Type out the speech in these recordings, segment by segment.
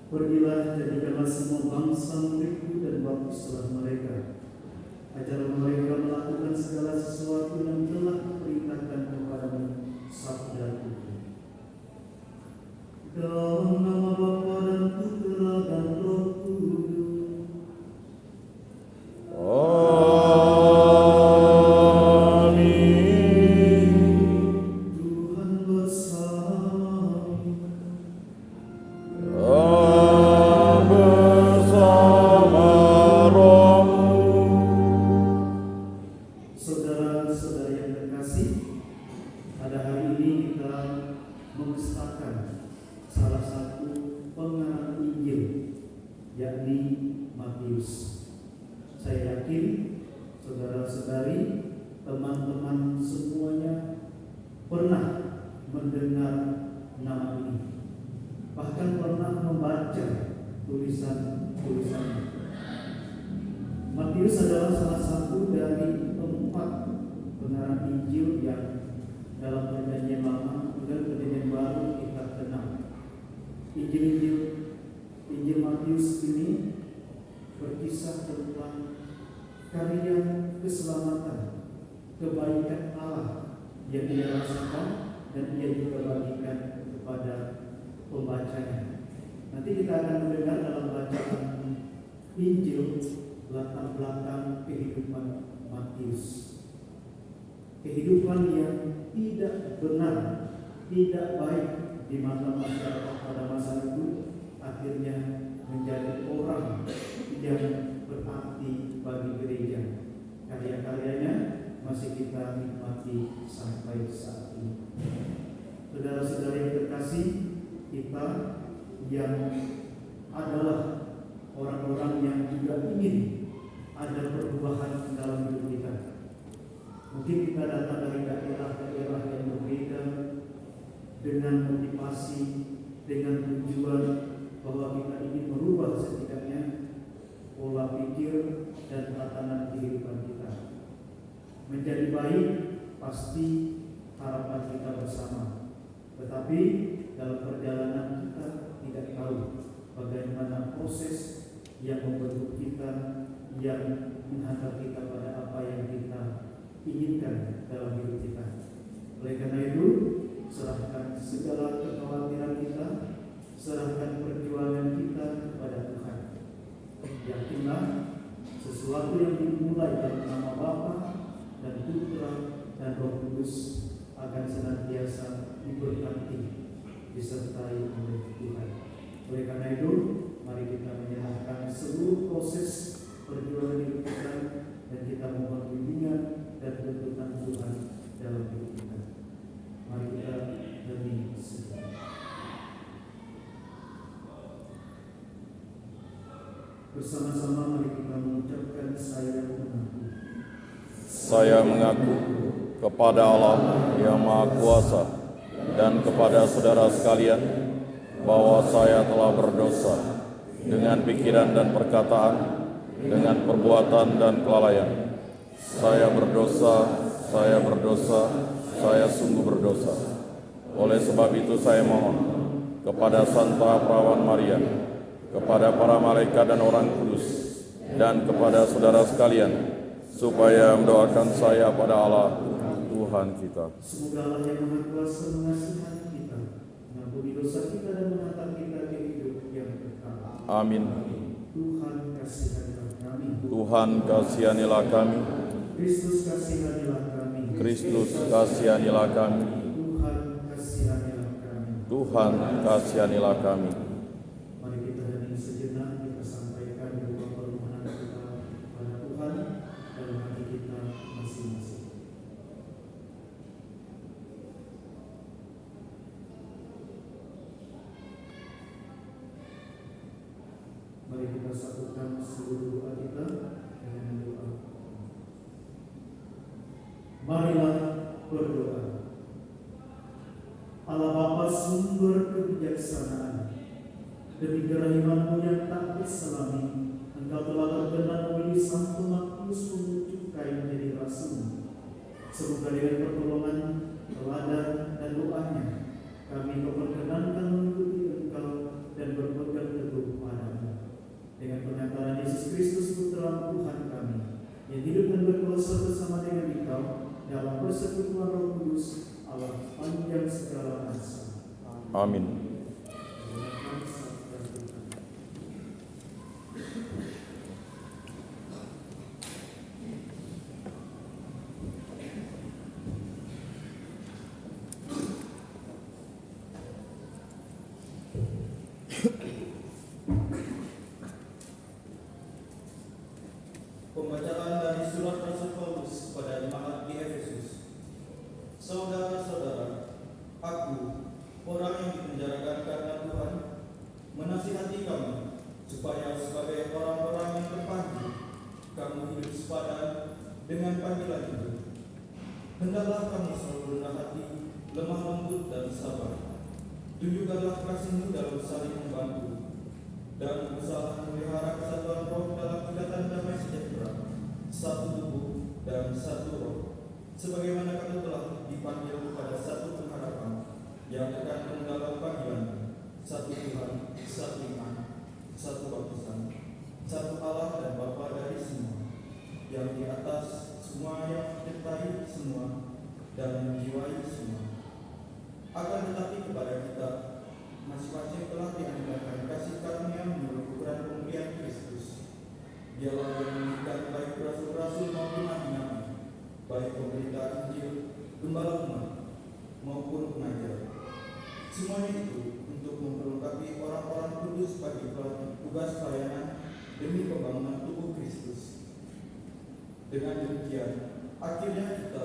Pergilah, jadikanlah semua bangsa muridku dan baptislah mereka. Ajarlah mereka melakukan segala sesuatu yang telah kuperintahkan kepadamu sabda itu. Dalam nama Bapa dan Putra dan Roh Kudus. Tuhan bersamamu. Bersama rohmu. Saudara-saudari yang terkasih, pada hari ini kita mengesahkan salah satu pengarang Injil, yakni Matius. Saya yakin saudara-saudari, teman-teman semuanya pernah mendengar nama ini, bahkan pernah membaca tulisan-tulisannya. Matius adalah salah satu dari 4 pengarang Injil yang dalam Perjanjian Lama dan Perjanjian Baru kita kenal. Injil Matius ini berkisah tentang karya keselamatan, kebaikan Allah yang dia rasakan dan dia juga bagikan kepada pembacanya. Nanti kita akan mendengar dalam bacaan Injil latar belakang kehidupan Matius. Kehidupan yang tidak benar, tidak baik di mata masyarakat pada masa itu, akhirnya menjadi orang yang berarti bagi gereja. Karya-karyanya masih kita nikmati sampai saat ini. Saudara-saudari yang terkasih, kita yang adalah orang-orang yang juga ingin ada perubahan dalam hidup kita. Mungkin kita datang dari daerah-daerah yang berbeda dengan motivasi, dengan tujuan bahwa kita ingin merubah setidaknya pola pikir dan tatanan kehidupan kita menjadi baik. Pasti harapan kita bersama, tetapi dalam perjalanan kita tidak tahu bagaimana proses yang membentuk kita, yang menghantar kita pada apa yang kita inginkan dalam hidup kita. Oleh karena itu, serahkan segala kekhawatiran kita, serahkan perjuangan kita kepada Tuhan. Yakinlah sesuatu yang dimulai dalam nama Bapa dan Putra dan Roh Kudus akan senantiasa diberkati, disertai oleh Tuhan. Oleh karena itu, mari kita menyerahkan seluruh proses perjuangan hidup kita dan kita mohon bimbingan dan tuntunan Tuhan dalam hidup kita. Mari kita hening sejenak. Bersama-sama mari kita mengucapkan Saya mengaku kepada Allah yang Maha Kuasa dan kepada saudara sekalian bahwa saya telah berdosa dengan pikiran dan perkataan, dengan perbuatan dan kelalaian. Saya berdosa, saya sungguh berdosa. Oleh sebab itu saya mohon kepada Santa Perawan Maria, kepada para malaikat dan orang kudus, dan kepada saudara sekalian, supaya mendoakan saya pada Allah Tuhan kita. Semoga Allah yang Maha Kuasa mengasihi kita, mengampuni dosa kita dan menghantar kita ke hidup yang kekal. Amin. Tuhan kasihanilah kami. Tuhan kasihanilah kami. Kristus kasihanilah kami. Kristus kasihanilah kami. Tuhan kasihanilah kami. Tuhan kasihanilah kami. Mari kita hening sejenak, kita sampaikan doa permohonan kita kepada Tuhan dalam hati kita masing-masing. Mari kita satukan seluruh doa kita dengan doa. Marilah berdoa. Allah Bapa sumber kebijaksanaan, demi kerahiman-Mu yang tak berselami, Engkau telah berkenan memilih Santo Matius mengucuk kain menjadi rasul. Semoga dengan pertolongan, teladan dan doanya, kami memperkenankan mengikuti Engkau dan berpegang teguh Amin. Pembacaan dari surat Rasul Paulus kepada jemaat di Efesus. Saudara-saudara, aku, orang yang dipenjarakan karena Tuhan, menasihati kamu supaya sebagai orang-orang yang terpanggil, kamu hidup sepadan dengan panggilan itu. Hendaklah kamu selalu rendah hati, lemah lembut dan sabar. Tunjukkanlah kasihmu dalam saling membantu, dan berusaha memelihara kesatuan roh dalam ikatan damai sejahtera, satu tubuh dan satu roh, sebagaimana kamu telah dipanggil kepada satu pengharapan yang terkandung dalam panggilan, satu Tuhan, satu iman, satu baptisan, satu Allah dan Bapa dari semua, yang di atas semua, yang menyertai semua dan menjiwai semua. Akan tetapi kepada kita masing-masing telah dianugerahkan kasih karunia menurut ukuran kemuliaan Kristus. Dialah yang memberikan baik rasul-rasul maupun nabi-nabi, baik pemberita Injil, gembala umat, maupun pengajar. Semuanya itu untuk memperlengkapi orang-orang kudus bagi tugas pelayanan demi pembangunan tubuh Kristus. Dengan demikian, akhirnya kita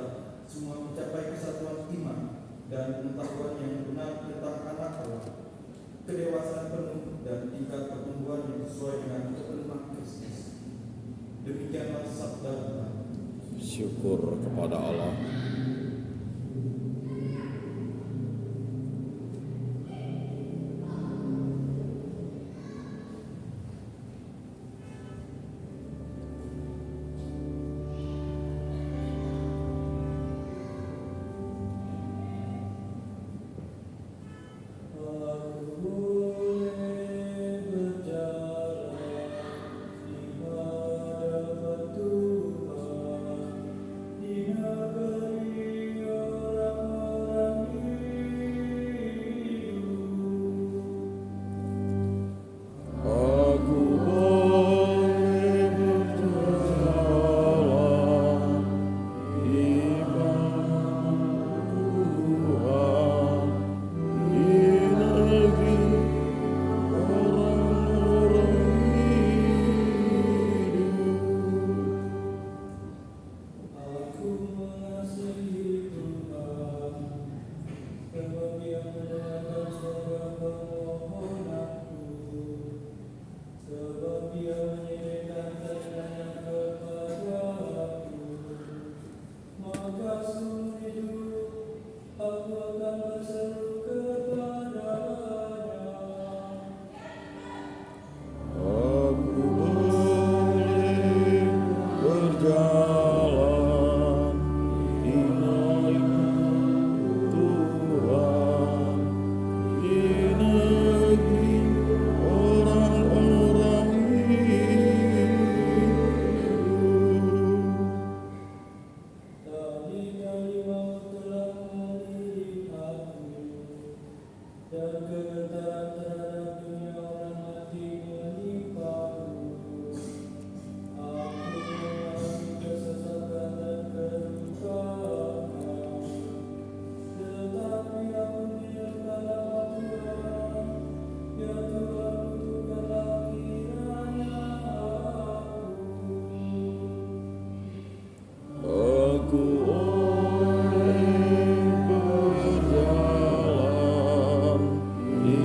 semua mencapai kesatuan iman dan pengetahuan yang benar tentang anak Allah, kedewasaan penuh dan tingkat pertumbuhan yang sesuai dengan kepenuhan Kristus. Demikianlah sabda Tuhan. Syukur kepada Allah. Berjalan di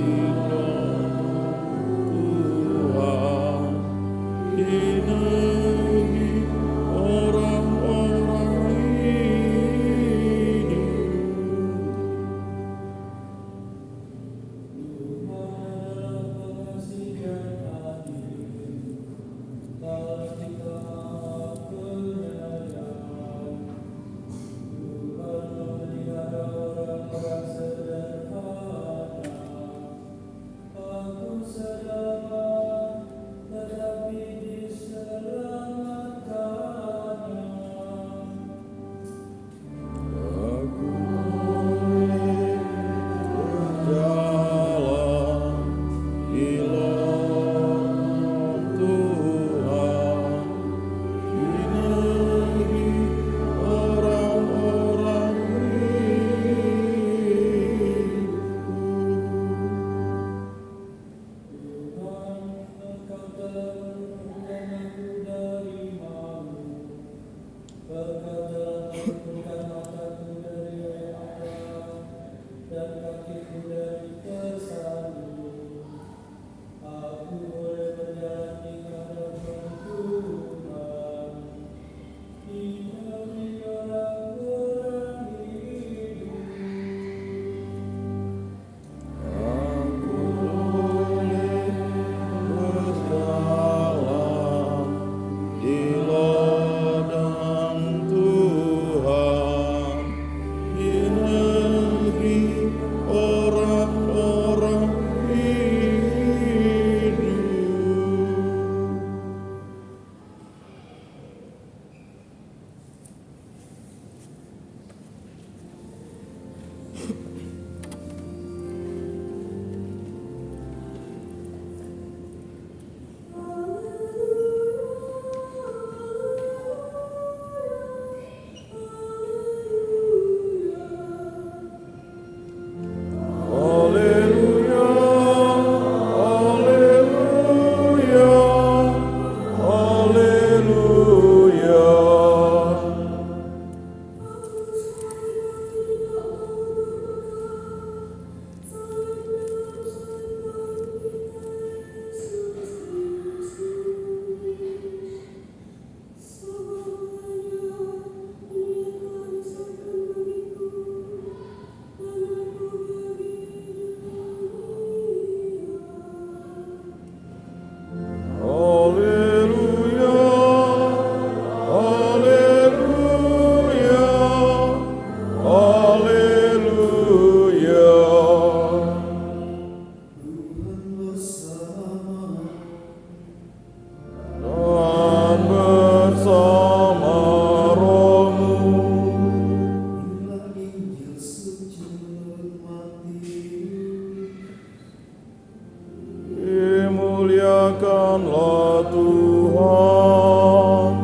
Berkatakanlah Tuhan.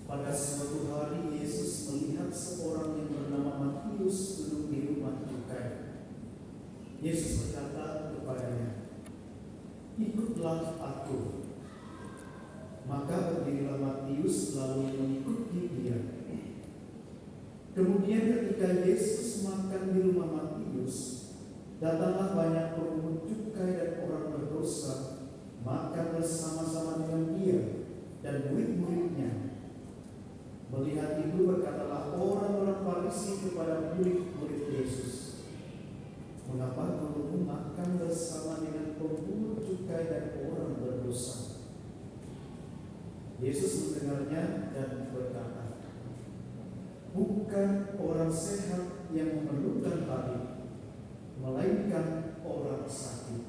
Pada suatu hari Yesus melihat seorang yang bernama Matius duduk di rumah cukai. Yesus berkata kepadanya, "Ikutlah aku." Maka berdirilah Matius lalu mengikuti dia. Kemudian ketika Yesus makan di rumah Matius, datanglah banyak pemungut cukai dan orang berdosa makan bersama-sama dengan dia dan murid-muridnya. Melihat itu berkatalah orang-orang Farisi kepada murid-murid Yesus, "Mengapa gurumu makan bersama dengan pemungut cukai dan orang berdosa?" Yesus mendengarnya dan berkata, "Bukan orang sehat yang memerlukan tabib, melainkan orang sakit.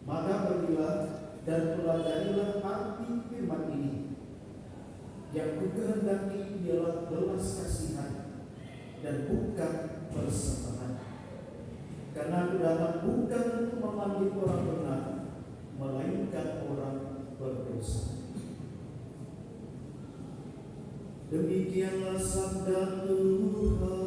Maka pergilah dan pelajarilah arti firman ini. Yang kukehendaki ialah belas kasihan dan bukan persembahan. Karena aku datang bukan untuk memanggil orang benar, melainkan orang berdosa." Demikianlah sabda Tuhan.